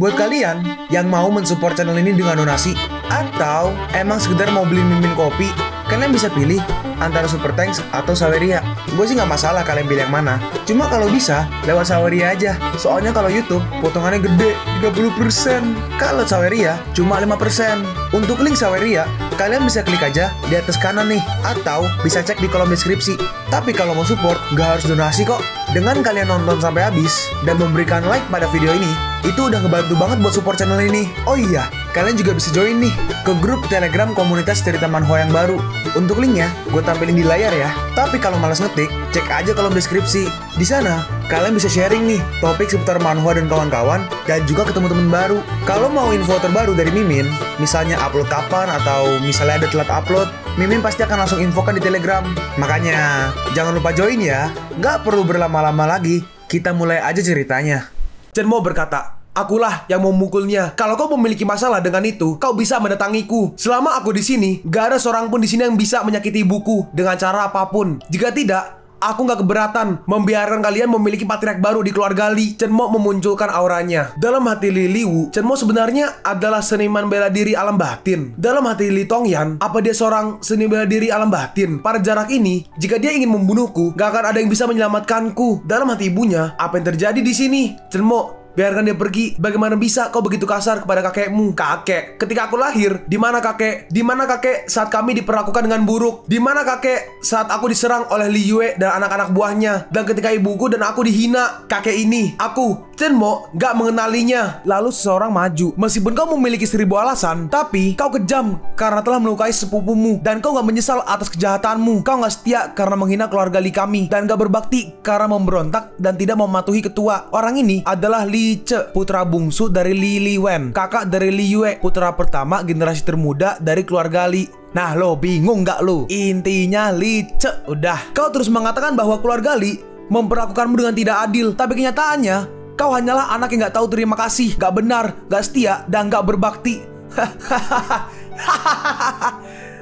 Buat kalian yang mau mensupport channel ini dengan donasi, atau emang sekedar mau beli Mimin kopi, kalian bisa pilih antara Super Thanks atau Saweria. Gue sih nggak masalah kalian pilih yang mana. Cuma kalau bisa, lewat Saweria aja. Soalnya kalau YouTube, potongannya gede, 30%. Kalau Saweria, cuma 5%. Untuk link Saweria, kalian bisa klik aja di atas kanan nih, atau bisa cek di kolom deskripsi. Tapi kalau mau support, nggak harus donasi kok. Dengan kalian nonton sampai habis dan memberikan like pada video ini, itu udah ngebantu banget buat support channel ini. Oh iya, kalian juga bisa join nih ke grup Telegram komunitas cerita manhwa yang baru. Untuk linknya, gue tampilin di layar ya. Tapi kalau malas ngetik, cek aja kolom deskripsi. Di sana, kalian bisa sharing nih topik seputar manhwa dan kawan-kawan, dan juga ketemu teman baru. Kalau mau info terbaru dari Mimin, misalnya upload kapan atau misalnya ada telat upload, Mimin pasti akan langsung infokan di Telegram. Makanya, jangan lupa join ya. Nggak perlu berlama-lama lagi, kita mulai aja ceritanya. Chenmo berkata, "Akulah yang memukulnya. Kalau kau memiliki masalah dengan itu, kau bisa mendatangiku. Selama aku di sini, gak ada seorang pun di sini yang bisa menyakiti ibuku dengan cara apapun. Jika tidak, aku gak keberatan membiarkan kalian memiliki patriark baru di keluarga Li." Chenmo memunculkan auranya. Dalam hati Li Liwu, Chenmo sebenarnya adalah seniman bela diri alam batin. Dalam hati Li Tongyan, apa dia seorang seni bela diri alam batin? Pada jarak ini, jika dia ingin membunuhku, gak akan ada yang bisa menyelamatkanku. Dalam hati ibunya, apa yang terjadi di sini? Chenmo, biarkan dia pergi. Bagaimana bisa kau begitu kasar kepada kakekmu? Kakek, ketika aku lahir, di mana kakek? Di mana kakek saat kami diperlakukan dengan buruk? Di mana kakek saat aku diserang oleh Li Yue dan anak-anak buahnya? Dan ketika ibuku dan aku dihina, kakek ini, aku, Chenmo, gak mengenalinya. Lalu seseorang maju. Meskipun kau memiliki 1000 alasan, tapi kau kejam karena telah melukai sepupumu, dan kau gak menyesal atas kejahatanmu. Kau gak setia karena menghina keluarga Li kami, dan gak berbakti karena memberontak dan tidak mematuhi ketua. Orang ini adalah Li Ce, putra bungsu dari Li Liwen, kakak dari Li Yue, putra pertama generasi termuda dari keluarga Li. Nah, lo bingung gak lo? Intinya Li Ce. Udah, kau terus mengatakan bahwa keluarga Li memperlakukanmu dengan tidak adil, tapi kenyataannya kau hanyalah anak yang gak tahu terima kasih, gak benar, gak setia, dan gak berbakti.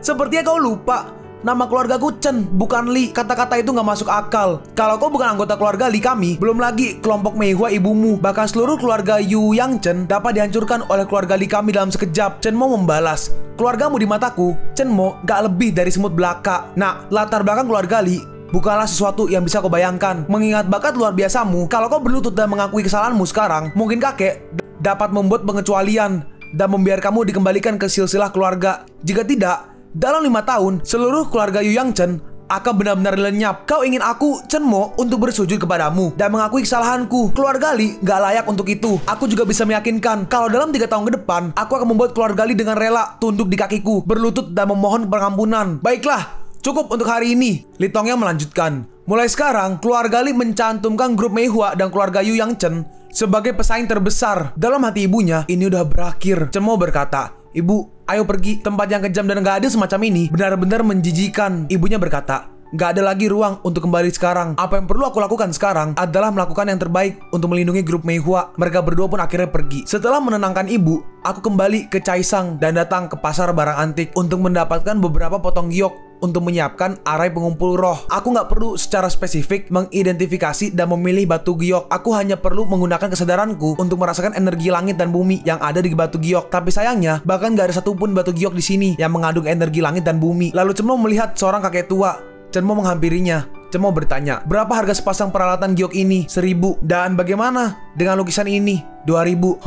Sepertinya kau lupa, nama keluargaku Chen, bukan Li. Kata-kata itu gak masuk akal. Kalau kau bukan anggota keluarga Li kami, belum lagi kelompok Meihua ibumu, bahkan seluruh keluarga Yu Yang Chen dapat dihancurkan oleh keluarga Li kami dalam sekejap. Chenmo membalas, keluargamu di mataku, Chenmo, gak lebih dari semut belaka. Nah, latar belakang keluarga Li bukanlah sesuatu yang bisa kau bayangkan. Mengingat bakat luar biasamu, kalau kau berlutut dan mengakui kesalahanmu sekarang, mungkin kakek dapat membuat pengecualian dan membiarkanmu dikembalikan ke silsilah keluarga. Jika tidak, dalam 5 tahun, seluruh keluarga Yu Yang Chen akan benar-benar lenyap. Kau ingin aku, Chenmo, untuk bersujud kepadamu dan mengakui kesalahanku. Keluarga Li gak layak untuk itu. Aku juga bisa meyakinkan kalau dalam 3 tahun ke depan, aku akan membuat keluarga Li dengan rela tunduk di kakiku, berlutut dan memohon pengampunan. Baiklah, cukup untuk hari ini. Li Tongyan melanjutkan, mulai sekarang, keluarga Li mencantumkan grup Meihua dan keluarga Yu Yang Chen sebagai pesaing terbesar. Dalam hati ibunya, ini udah berakhir. Chenmo berkata, "Ibu, ayo pergi. Tempat yang kejam dan gak adil semacam ini benar-benar menjijikan." Ibunya berkata, "Gak ada lagi ruang untuk kembali sekarang. Apa yang perlu aku lakukan sekarang adalah melakukan yang terbaik untuk melindungi grup Meihua." Mereka berdua pun akhirnya pergi. Setelah menenangkan ibu, aku kembali ke Chaisang dan datang ke pasar barang antik untuk mendapatkan beberapa potong giok untuk menyiapkan arai pengumpul roh. Aku nggak perlu secara spesifik mengidentifikasi dan memilih batu giok. Aku hanya perlu menggunakan kesadaranku untuk merasakan energi langit dan bumi yang ada di batu giok. Tapi sayangnya, bahkan nggak ada satupun batu giok di sini yang mengandung energi langit dan bumi. Lalu Chenmo melihat seorang kakek tua. Chenmo menghampirinya. Chenmo bertanya, "Berapa harga sepasang peralatan giok ini?" 1000. "Dan bagaimana dengan lukisan ini?" 2000.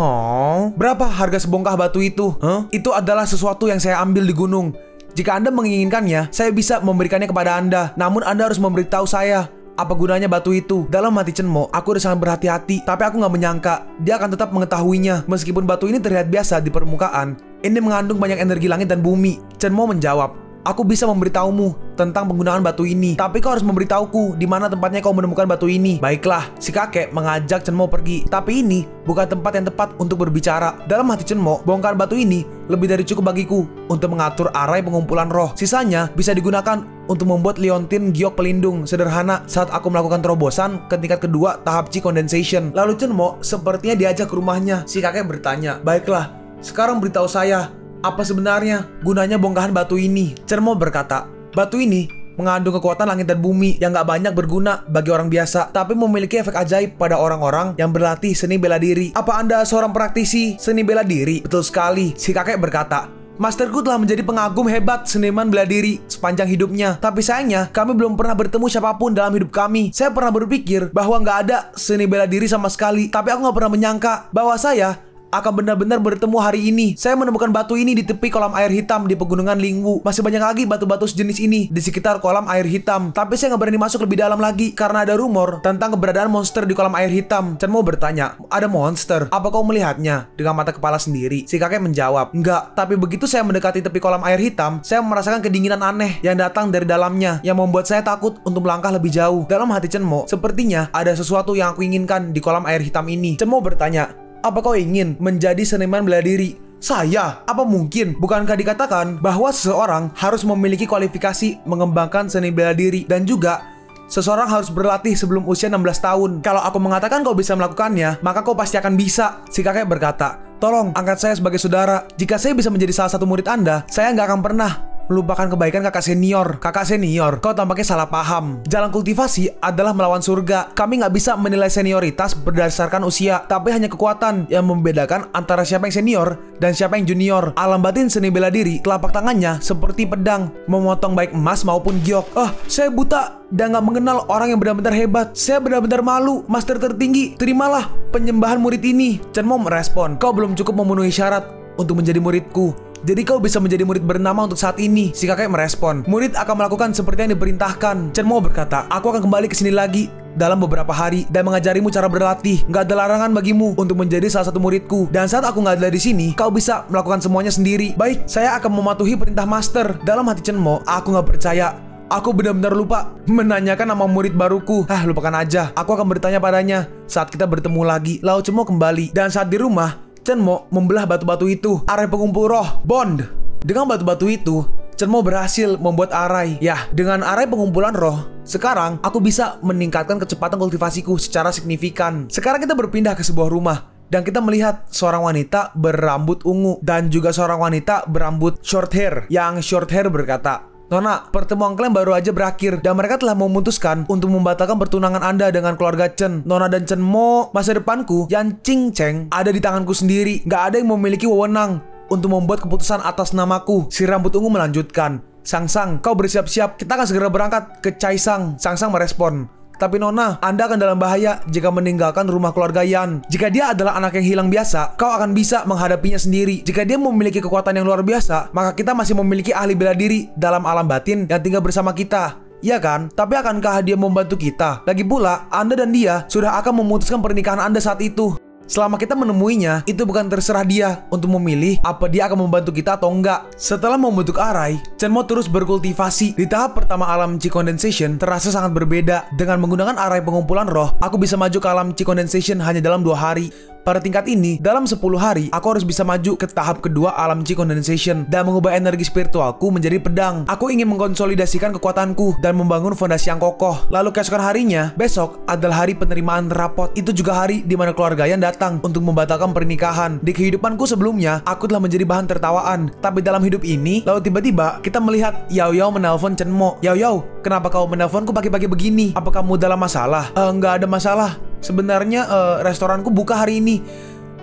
Berapa harga sebongkah batu itu? Itu adalah sesuatu yang saya ambil di gunung. Jika Anda menginginkannya, saya bisa memberikannya kepada Anda. Namun Anda harus memberitahu saya apa gunanya batu itu. Dalam hati Chenmo, aku udah sangat berhati-hati, tapi aku nggak menyangka dia akan tetap mengetahuinya. Meskipun batu ini terlihat biasa di permukaan, ini mengandung banyak energi langit dan bumi. Chenmo menjawab, "Aku bisa memberitahumu tentang penggunaan batu ini, tapi kau harus memberitahuku di mana tempatnya kau menemukan batu ini." Baiklah, si kakek mengajak Chenmo pergi, tapi ini bukan tempat yang tepat untuk berbicara. Dalam hati Chenmo, bongkahan batu ini lebih dari cukup bagiku untuk mengatur arai pengumpulan roh. Sisanya bisa digunakan untuk membuat liontin giok pelindung sederhana saat aku melakukan terobosan ke tingkat kedua tahap Chi Condensation. Lalu Chenmo sepertinya diajak ke rumahnya. Si kakek bertanya, "Baiklah, sekarang beritahu saya, apa sebenarnya gunanya bongkahan batu ini?" Chenmo berkata, "Batu ini mengandung kekuatan langit dan bumi yang gak banyak berguna bagi orang biasa, tapi memiliki efek ajaib pada orang-orang yang berlatih seni bela diri. Apa Anda seorang praktisi seni bela diri? Betul sekali, si kakek berkata. Masterku telah menjadi pengagum hebat seniman bela diri sepanjang hidupnya. Tapi sayangnya, kami belum pernah bertemu siapapun dalam hidup kami. Saya pernah berpikir bahwa nggak ada seni bela diri sama sekali. Tapi aku nggak pernah menyangka bahwa saya akan benar-benar bertemu hari ini. Saya menemukan batu ini di tepi kolam air hitam di pegunungan Lingwu. Masih banyak lagi batu-batu sejenis ini di sekitar kolam air hitam. Tapi saya nggak berani masuk lebih dalam lagi karena ada rumor tentang keberadaan monster di kolam air hitam. Chen Mo bertanya, ada monster? Apa kau melihatnya dengan mata kepala sendiri? Si kakek menjawab, enggak. Tapi begitu saya mendekati tepi kolam air hitam, saya merasakan kedinginan aneh yang datang dari dalamnya yang membuat saya takut untuk melangkah lebih jauh. Dalam hati Chen Mo, sepertinya ada sesuatu yang aku inginkan di kolam air hitam ini. Chen Mo bertanya, apa kau ingin menjadi seniman bela diri? Saya? Apa mungkin? Bukankah dikatakan bahwa seseorang harus memiliki kualifikasi mengembangkan seni bela diri dan juga seseorang harus berlatih sebelum usia 16 tahun. Kalau aku mengatakan kau bisa melakukannya, maka kau pasti akan bisa. Si kakek berkata, tolong angkat saya sebagai saudara. Jika saya bisa menjadi salah satu murid Anda, saya nggak akan pernah melupakan kebaikan kakak senior. Kakak senior, kau tampaknya salah paham. Jalan kultivasi adalah melawan surga. Kami nggak bisa menilai senioritas berdasarkan usia, tapi hanya kekuatan yang membedakan antara siapa yang senior dan siapa yang junior. Alam batin seni bela diri, telapak tangannya seperti pedang, memotong baik emas maupun giok. Saya buta dan nggak mengenal orang yang benar-benar hebat. Saya benar-benar malu, master tertinggi. Terimalah penyembahan murid ini. Chen Mo merespon, kau belum cukup memenuhi syarat untuk menjadi muridku. Jadi kau bisa menjadi murid bernama untuk saat ini. Si kakek merespon, murid akan melakukan seperti yang diperintahkan. Chen Mo berkata, aku akan kembali ke sini lagi dalam beberapa hari dan mengajarimu cara berlatih. Nggak ada larangan bagimu untuk menjadi salah satu muridku. Dan saat aku nggak ada di sini, kau bisa melakukan semuanya sendiri. Baik, saya akan mematuhi perintah master. Dalam hati Chen Mo, aku nggak percaya. Aku benar-benar lupa menanyakan nama murid baruku. Lupakan aja. Aku akan bertanya padanya saat kita bertemu lagi. Lalu Chen Mo kembali. Dan saat di rumah, Chen Mo membelah batu-batu itu. Arai pengumpul roh, Bond. Dengan batu-batu itu, Chen Mo berhasil membuat arai. Ya, dengan arai pengumpulan roh, sekarang aku bisa meningkatkan kecepatan kultivasiku secara signifikan. Sekarang kita berpindah ke sebuah rumah dan kita melihat seorang wanita berambut ungu dan juga seorang wanita berambut short hair. Yang short hair berkata, Nona, pertemuan kalian baru aja berakhir dan mereka telah memutuskan untuk membatalkan pertunangan Anda dengan keluarga Chen. Nona dan Chen Mo, masa depanku yang Ching Cheng ada di tanganku sendiri. Gak ada yang memiliki wewenang untuk membuat keputusan atas namaku. Si rambut ungu melanjutkan, Sang, kau bersiap-siap. Kita akan segera berangkat ke Chaisang. Sang merespon, tapi Nona, Anda akan dalam bahaya jika meninggalkan rumah keluarga Yan. Jika dia adalah anak yang hilang biasa, kau akan bisa menghadapinya sendiri. Jika dia memiliki kekuatan yang luar biasa, maka kita masih memiliki ahli bela diri dalam alam batin yang tinggal bersama kita. Iya kan? Tapi akankah dia membantu kita? Lagi pula, Anda dan dia sudah akan memutuskan pernikahan Anda saat itu. Selama kita menemuinya, itu bukan terserah dia untuk memilih apa dia akan membantu kita atau enggak. Setelah membentuk arai, Chen Mo terus berkultivasi. Di tahap pertama alam Chi Condensation terasa sangat berbeda. Dengan menggunakan arai pengumpulan roh, aku bisa maju ke alam Chi Condensation hanya dalam 2 hari. Pada tingkat ini, dalam 10 hari, aku harus bisa maju ke tahap kedua alam Chi Condensation dan mengubah energi spiritualku menjadi pedang. Aku ingin mengkonsolidasikan kekuatanku dan membangun fondasi yang kokoh. Lalu keesokan harinya, besok adalah hari penerimaan rapot. Itu juga hari di mana keluarga Yan datang untuk membatalkan pernikahan. Di kehidupanku sebelumnya, aku telah menjadi bahan tertawaan. Tapi dalam hidup ini, lalu tiba-tiba kita melihat Yao Yao menelpon Chen Mo. Yao, kenapa kau menelponku pagi-pagi begini? Apa kamu dalam masalah? Nggak ada masalah. Sebenarnya restoranku buka hari ini.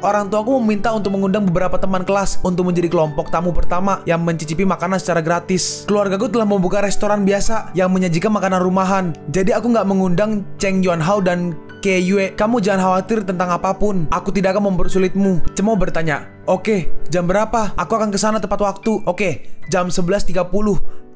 Orang tuaku meminta untuk mengundang beberapa teman kelas untuk menjadi kelompok tamu pertama yang mencicipi makanan secara gratis. Keluargaku telah membuka restoran biasa yang menyajikan makanan rumahan. Jadi aku nggak mengundang Cheng Yuanhao dan Ke Yue. Kamu jangan khawatir tentang apapun. Aku tidak akan mempersulitmu. Chen Mo bertanya, oke, jam berapa? Aku akan ke sana tepat waktu. Oke, jam 11.30.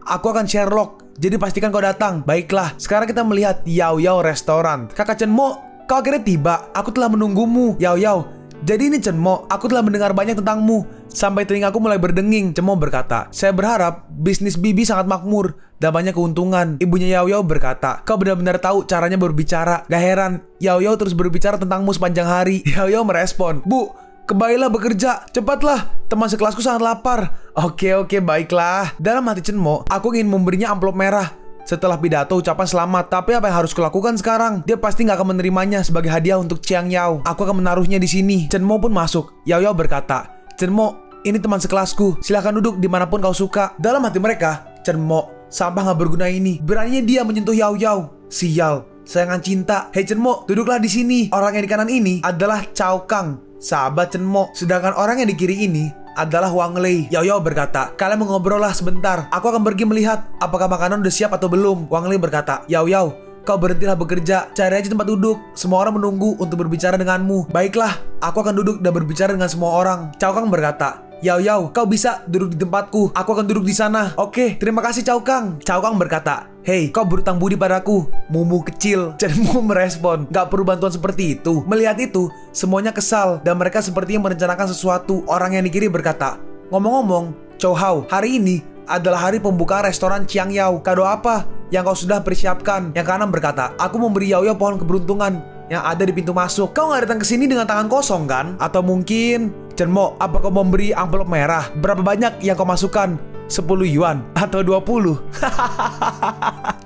Aku akan Sherlock. Jadi pastikan kau datang. Baiklah, sekarang kita melihat Yao Yao restoran. Kakak Chen Mo, kau akhirnya tiba. Aku telah menunggumu. Yao, jadi ini Chen Mo, aku telah mendengar banyak tentangmu. Sampai telingaku mulai berdenging. Chen Mo berkata, saya berharap bisnis Bibi sangat makmur dan banyak keuntungan. Ibunya Yao berkata, kau benar-benar tahu caranya berbicara. Gak heran, Yao terus berbicara tentangmu sepanjang hari. Yao merespon, Bu, kembalilah bekerja, cepatlah, teman sekelasku sangat lapar. Oke, baiklah. Dalam hati Chen Mo, aku ingin memberinya amplop merah setelah pidato ucapan selamat. Tapi apa yang harus kulakukan sekarang? Dia pasti nggak akan menerimanya sebagai hadiah untuk Chiang Yao. Aku akan menaruhnya di sini. Chen Mo pun masuk. Yao berkata, Chen Mo, ini teman sekelasku. Silahkan duduk dimanapun kau suka. Dalam hati mereka, Chen Mo sampah nggak berguna ini. Beraninya dia menyentuh Yao Yao. Sial, sayangan cinta. Hei Chen-mo, duduklah di sini. Orang yang di kanan ini adalah Cao Kang, sahabat Chen-mo. Sedangkan orang yang di kiri ini adalah Wang Lei. Yao Yao berkata, kalian mengobrol lah sebentar. Aku akan pergi melihat apakah makanan udah siap atau belum. Wang Lei berkata, Yao Yao, kau berhentilah bekerja, cari aja tempat duduk. Semua orang menunggu untuk berbicara denganmu. Baiklah, aku akan duduk dan berbicara dengan semua orang. Cao Kang berkata, Yao Yao, kau bisa duduk di tempatku. Aku akan duduk di sana. Oke, terima kasih Cao Kang. Cao Kang berkata, hei, kau berutang budi padaku, mumu kecil. Chen-mo merespon, gak perlu bantuan seperti itu. Melihat itu, semuanya kesal dan mereka sepertinya merencanakan sesuatu. Orang yang di kiri berkata, ngomong-ngomong, Chow Hao, hari ini adalah hari pembukaan restoran Chiang Yao. Kado apa yang kau sudah persiapkan? Yang kanan berkata, aku memberi Yao Yao pohon keberuntungan yang ada di pintu masuk. Kau nggak datang ke sini dengan tangan kosong kan? Atau mungkin Chen-mo, apa kau memberi amplop merah? Berapa banyak yang kau masukkan? 10 yuan atau 20?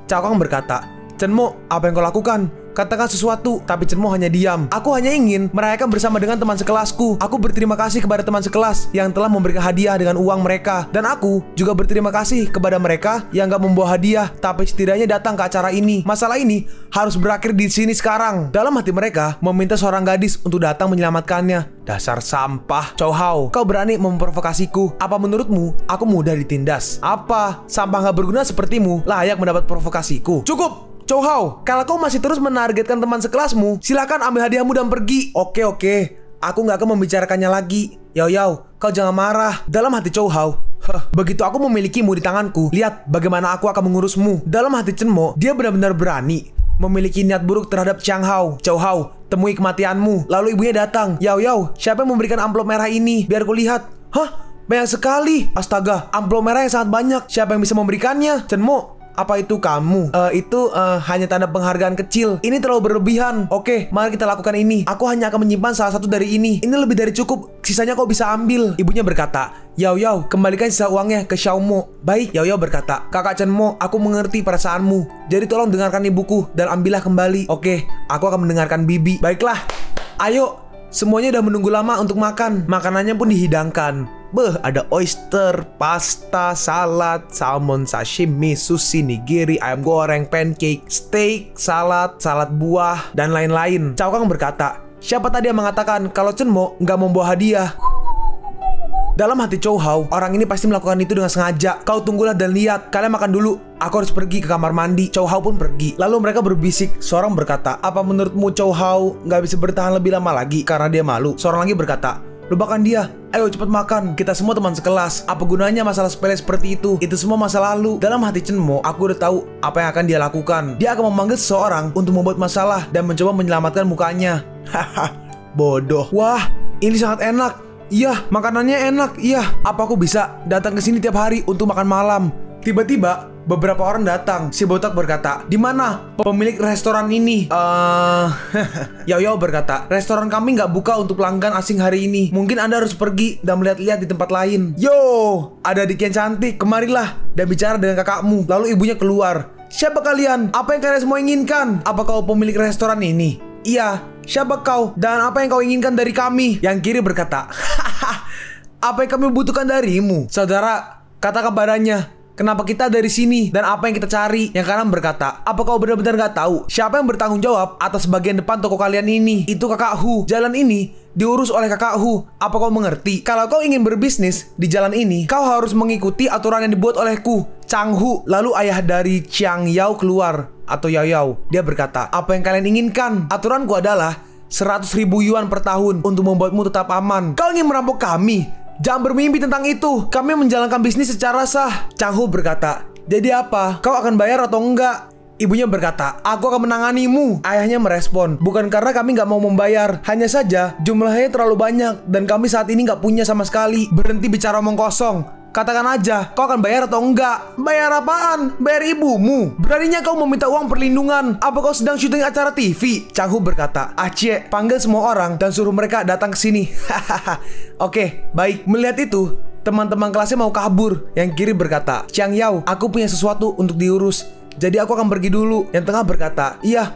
Cao Kang berkata, Chen-mo, apa yang kau lakukan? Katakan sesuatu. Tapi Chen-mo hanya diam. Aku hanya ingin merayakan bersama dengan teman sekelasku. Aku berterima kasih kepada teman sekelas yang telah memberikan hadiah dengan uang mereka. Dan aku juga berterima kasih kepada mereka yang gak membawa hadiah tapi setidaknya datang ke acara ini. Masalah ini harus berakhir di sini sekarang. Dalam hati mereka meminta seorang gadis untuk datang menyelamatkannya. Dasar sampah. Chow Hao, kau berani memprovokasiku. Apa menurutmu aku mudah ditindas? Apa sampah gak berguna sepertimu layak mendapat provokasiku? Cukup! Chow Hao, kalau kau masih terus menargetkan teman sekelasmu, silakan ambil hadiahmu dan pergi. Oke, aku nggak akan membicarakannya lagi. Yao Yao, kau jangan marah. Dalam hati Chow Hao, begitu aku memilikimu di tanganku, lihat bagaimana aku akan mengurusmu. Dalam hati Chen-mo, dia benar-benar berani memiliki niat buruk terhadap Chiang Hao. Chow Hao, temui kematianmu. Lalu ibunya datang. Yao Yao, siapa yang memberikan amplop merah ini? Biar ku lihat. Hah? Banyak sekali. Astaga, amplop merah yang sangat banyak. Siapa yang bisa memberikannya? Chen-mo, apa itu kamu? Itu hanya tanda penghargaan kecil. Ini terlalu berlebihan. Oke, mari kita lakukan ini. Aku hanya akan menyimpan salah satu dari ini. Ini lebih dari cukup. Sisanya kau bisa ambil. Ibunya berkata, Yao Yao, kembalikan sisa uangnya ke Xiaomo. Baik, Yao Yao berkata, kakak Chen-mo, aku mengerti perasaanmu. Jadi tolong dengarkan ibuku dan ambillah kembali. Oke, aku akan mendengarkan bibi. Baiklah, ayo. Semuanya udah menunggu lama untuk makan. Makanannya pun dihidangkan. Ada oyster, pasta, salad, salmon, sashimi, sushi, nigiri, ayam goreng, pancake, steak, salad buah, dan lain-lain. Cao Kang berkata, siapa tadi yang mengatakan kalau Chen-mo nggak membawa hadiah? Dalam hati Chow Hao, orang ini pasti melakukan itu dengan sengaja. Kau tunggulah dan lihat. Kalian makan dulu. Aku harus pergi ke kamar mandi. Chow Hao pun pergi. Lalu mereka berbisik. Seorang berkata, apa menurutmu Chow Hao nggak bisa bertahan lebih lama lagi karena dia malu? Seorang lagi berkata, lupakan dia. Ayo cepat makan. Kita semua teman sekelas. Apa gunanya masalah sepele seperti itu? Itu semua masa lalu. Dalam hati Chen-mo, aku udah tahu apa yang akan dia lakukan. Dia akan memanggil seseorang untuk membuat masalah dan mencoba menyelamatkan mukanya. Haha, bodoh. Wah, ini sangat enak. Iya, makanannya enak. Iya, apa aku bisa datang ke sini tiap hari untuk makan malam? Tiba-tiba beberapa orang datang. Si botak berkata, di mana pemilik restoran ini? Yao Yao berkata, restoran kami nggak buka untuk pelanggan asing hari ini. Mungkin Anda harus pergi dan melihat-lihat di tempat lain. Yo, ada adik yang cantik. Kemarilah dan bicara dengan kakakmu. Lalu ibunya keluar. Siapa kalian? Apa yang kalian semua inginkan? Apa kau pemilik restoran ini? Iya. Siapa kau? Dan apa yang kau inginkan dari kami? Yang kiri berkata, apa yang kami butuhkan darimu? Saudara, katakan padanya, kenapa kita dari sini dan apa yang kita cari? Yang kanan berkata, apa kau benar-benar gak tahu siapa yang bertanggung jawab atas bagian depan toko kalian ini? Itu kakak Hu. Jalan ini diurus oleh kakak Hu. Apa kau mengerti? Kalau kau ingin berbisnis di jalan ini, kau harus mengikuti aturan yang dibuat olehku, Chang Hu. Lalu ayah dari Chiang Yao keluar, atau Yao Yao. Dia berkata, apa yang kalian inginkan? Aturanku adalah 100.000 yuan per tahun untuk membuatmu tetap aman. Kau ingin merampok kami? Jangan bermimpi tentang itu. Kami menjalankan bisnis secara sah. Chang Hu berkata, jadi apa? Kau akan bayar atau enggak? Ibunya berkata, aku akan menanganimu. Ayahnya merespon, bukan karena kami nggak mau membayar, hanya saja jumlahnya terlalu banyak dan kami saat ini nggak punya sama sekali. Berhenti bicara omong kosong. Katakan aja, kau akan bayar atau enggak? Bayar apaan? Bayar ibumu. Beraninya kau meminta uang perlindungan. Apa kau sedang syuting acara TV? Chang Hu berkata, Aceh, panggil semua orang dan suruh mereka datang ke sini. Oke, baik. Melihat itu, teman-teman kelasnya mau kabur. Yang kiri berkata, Chiang Yao, aku punya sesuatu untuk diurus. Jadi aku akan pergi dulu. Yang tengah berkata, iya,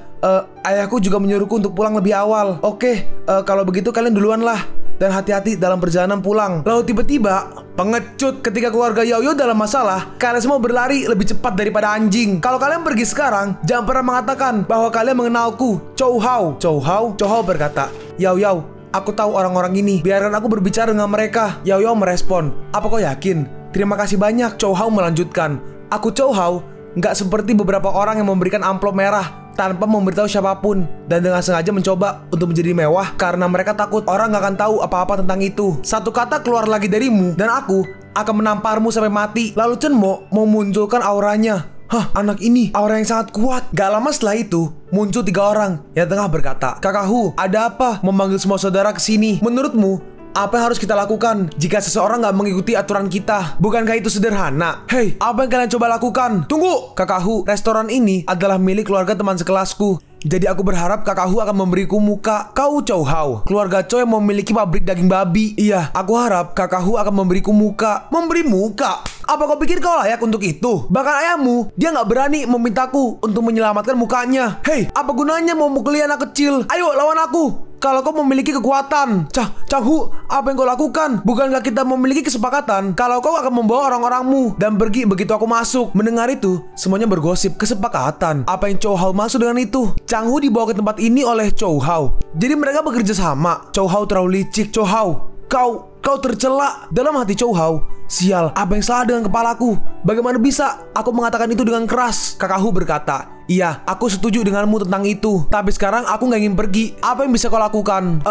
ayahku juga menyuruhku untuk pulang lebih awal. Oke, kalau begitu kalian duluan lah. dan hati-hati dalam perjalanan pulang. Lalu tiba-tiba pengecut, ketika keluarga Yaoyao dalam masalah, kalian semua berlari lebih cepat daripada anjing. Kalau kalian pergi sekarang, jangan pernah mengatakan bahwa kalian mengenalku, Chou Hao. Chou Hao berkata, Yaoyao, aku tahu orang-orang ini, biarkan aku berbicara dengan mereka. Yaoyao merespon, apa kau yakin? Terima kasih banyak. Chou Hao melanjutkan, aku Chou Hao, nggak seperti beberapa orang yang memberikan amplop merah tanpa memberitahu siapapun dan dengan sengaja mencoba untuk menjadi mewah karena mereka takut orang nggak akan tahu apa-apa tentang itu. Satu kata keluar lagi darimu dan aku akan menamparmu sampai mati. Lalu Chenmo memunculkan auranya. Hah, anak ini aura yang sangat kuat. Gak lama setelah itu muncul 3 orang yang tengah berkata, Kakak Hu, ada apa memanggil semua saudara ke sini? Menurutmu apa yang harus kita lakukan jika seseorang nggak mengikuti aturan kita? Bukankah itu sederhana? Hei, apa yang kalian coba lakukan? Tunggu, Kakak Hu, restoran ini adalah milik keluarga teman sekelasku. Jadi aku berharap Kakak Hu akan memberiku muka. Kau Chou Hao, keluarga Chou yang memiliki pabrik daging babi. Iya, aku harap Kakak Hu akan memberiku muka. Memberi muka? Apa kau pikir kau layak untuk itu? Bahkan ayahmu, dia nggak berani memintaku untuk menyelamatkan mukanya. Hei, apa gunanya mau mukuli anak kecil? Ayo lawan aku kalau kau memiliki kekuatan. Changhu, apa yang kau lakukan? Bukankah kita memiliki kesepakatan kalau kau akan membawa orang-orangmu dan pergi begitu aku masuk? Mendengar itu, semuanya bergosip. Kesepakatan? Apa yang Chou Hao maksud dengan itu? Changhu dibawa ke tempat ini oleh Chou Hao. Jadi mereka bekerja sama. Chou Hao terlalu licik. Chou Hao, kau tercela. Dalam hati Chou Hao, sial, apa yang salah dengan kepalaku? Bagaimana bisa aku mengatakan itu dengan keras? Kakak Hu berkata, iya, aku setuju denganmu tentang itu. Tapi sekarang aku nggak ingin pergi. Apa yang bisa kau lakukan?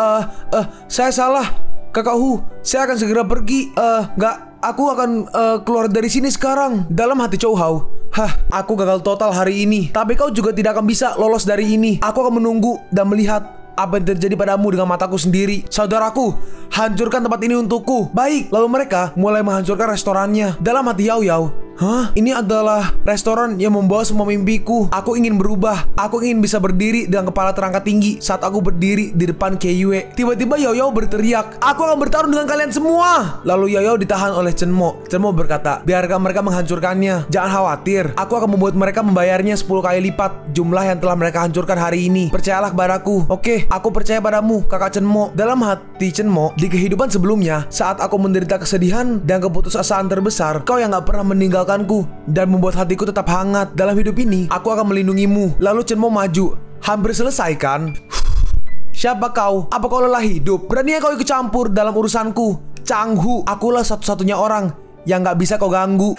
Saya salah. Kakak Hu, saya akan segera pergi. Aku akan keluar dari sini sekarang. Dalam hati Chou Hao, aku gagal total hari ini. Tapi kau juga tidak akan bisa lolos dari ini. Aku akan menunggu dan melihat apa yang terjadi padamu dengan mataku sendiri. Saudaraku, hancurkan tempat ini untukku. Baik, lalu mereka mulai menghancurkan restorannya. Dalam hati Yaoyao, ini adalah restoran yang membawa semua mimpiku. Aku ingin berubah. Aku ingin bisa berdiri dengan kepala terangkat tinggi saat aku berdiri di depan Keiyue. Tiba-tiba Yaoyao berteriak, aku akan bertarung dengan kalian semua. Lalu Yaoyao ditahan oleh Chenmo. Chenmo berkata, biarkan mereka menghancurkannya. Jangan khawatir, aku akan membuat mereka membayarnya 10 kali lipat jumlah yang telah mereka hancurkan hari ini. Percayalah padaku. Oke, aku percaya padamu, kakak Chenmo. Dalam hati Chenmo, di kehidupan sebelumnya, saat aku menderita kesedihan dan keputusasaan terbesar, kau yang gak pernah meninggalkanku dan membuat hatiku tetap hangat. Dalam hidup ini, aku akan melindungimu. Lalu Chenmo maju. Hampir selesai kan? Siapa kau? Apa kau lelah hidup? Beraninya kau ikut campur dalam urusanku? Changhu, akulah satu-satunya orang yang gak bisa kau ganggu.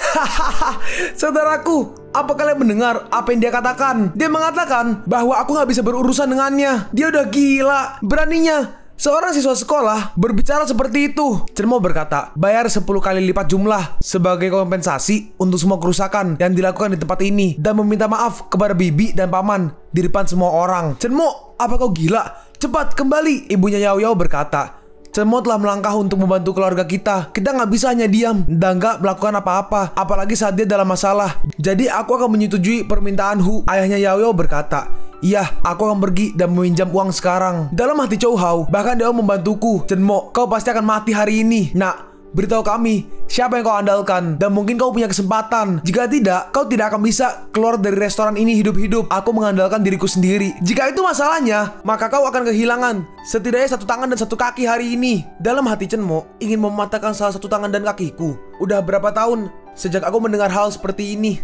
Saudaraku, apa kalian mendengar apa yang dia katakan? Dia mengatakan bahwa aku gak bisa berurusan dengannya. Dia udah gila. Beraninya seorang siswa sekolah berbicara seperti itu. Chenmo berkata, bayar 10 kali lipat jumlah sebagai kompensasi untuk semua kerusakan yang dilakukan di tempat ini dan meminta maaf kepada bibi dan paman di depan semua orang. Chenmo, apa kau gila? Cepat kembali. Ibunya Yaoyao berkata, Chenmo telah melangkah untuk membantu keluarga kita. Kita nggak bisa hanya diam dan nggak melakukan apa-apa, apalagi saat dia dalam masalah. Jadi aku akan menyetujui permintaan Hu. Ayahnya Yaoyao berkata, iya, aku akan pergi dan meminjam uang sekarang. Dalam hati Chou Hao, bahkan dia membantuku. Chenmo, kau pasti akan mati hari ini. Nak, beritahu kami siapa yang kau andalkan dan mungkin kau punya kesempatan. Jika tidak, kau tidak akan bisa keluar dari restoran ini hidup-hidup. Aku mengandalkan diriku sendiri. Jika itu masalahnya, maka kau akan kehilangan setidaknya 1 tangan dan 1 kaki hari ini. Dalam hati Chenmo ingin mematahkan salah 1 tangan dan kakiku. Udah berapa tahun sejak aku mendengar hal seperti ini.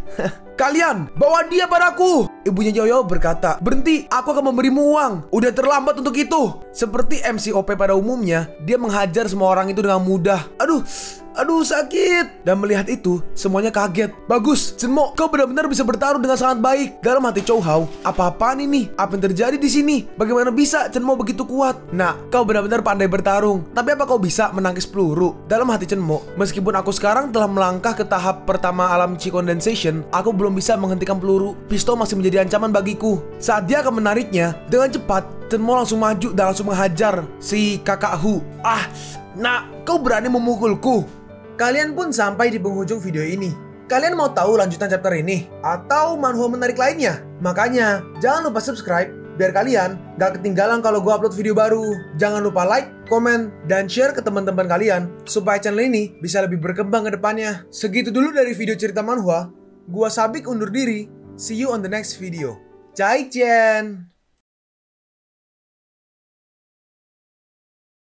Kalian, bawa dia padaku. Ibunya Yaoyao berkata, berhenti, aku akan memberimu uang. Udah terlambat untuk itu. Seperti MCOP pada umumnya, dia menghajar semua orang itu dengan mudah. Aduh sakit. Dan melihat itu, semuanya kaget. Bagus, Chenmo, kau benar-benar bisa bertarung dengan sangat baik. Dalam hati Chou Hao, apa-apaan ini? Apa yang terjadi di sini? Bagaimana bisa Chenmo begitu kuat? Nah, kau benar-benar pandai bertarung. Tapi apa kau bisa menangkis peluru? Dalam hati Chenmo, meskipun aku sekarang telah melangkah ke tahap pertama alam Chi Condensation, aku belum bisa menghentikan peluru. Pistol masih menjadi ancaman bagiku. Saat dia akan menariknya dengan cepat, Chenmo langsung maju dan langsung menghajar si kakak Hu. Nah, kau berani memukulku? Kalian pun sampai di penghujung video ini. Kalian mau tahu lanjutan chapter ini? Atau manhwa menarik lainnya? Makanya, jangan lupa subscribe biar kalian gak ketinggalan kalau gue upload video baru. Jangan lupa like, komen, dan share ke teman-teman kalian supaya channel ini bisa lebih berkembang ke depannya. Segitu dulu dari video cerita manhwa. Gua Sabik undur diri. See you on the next video. Zaijian.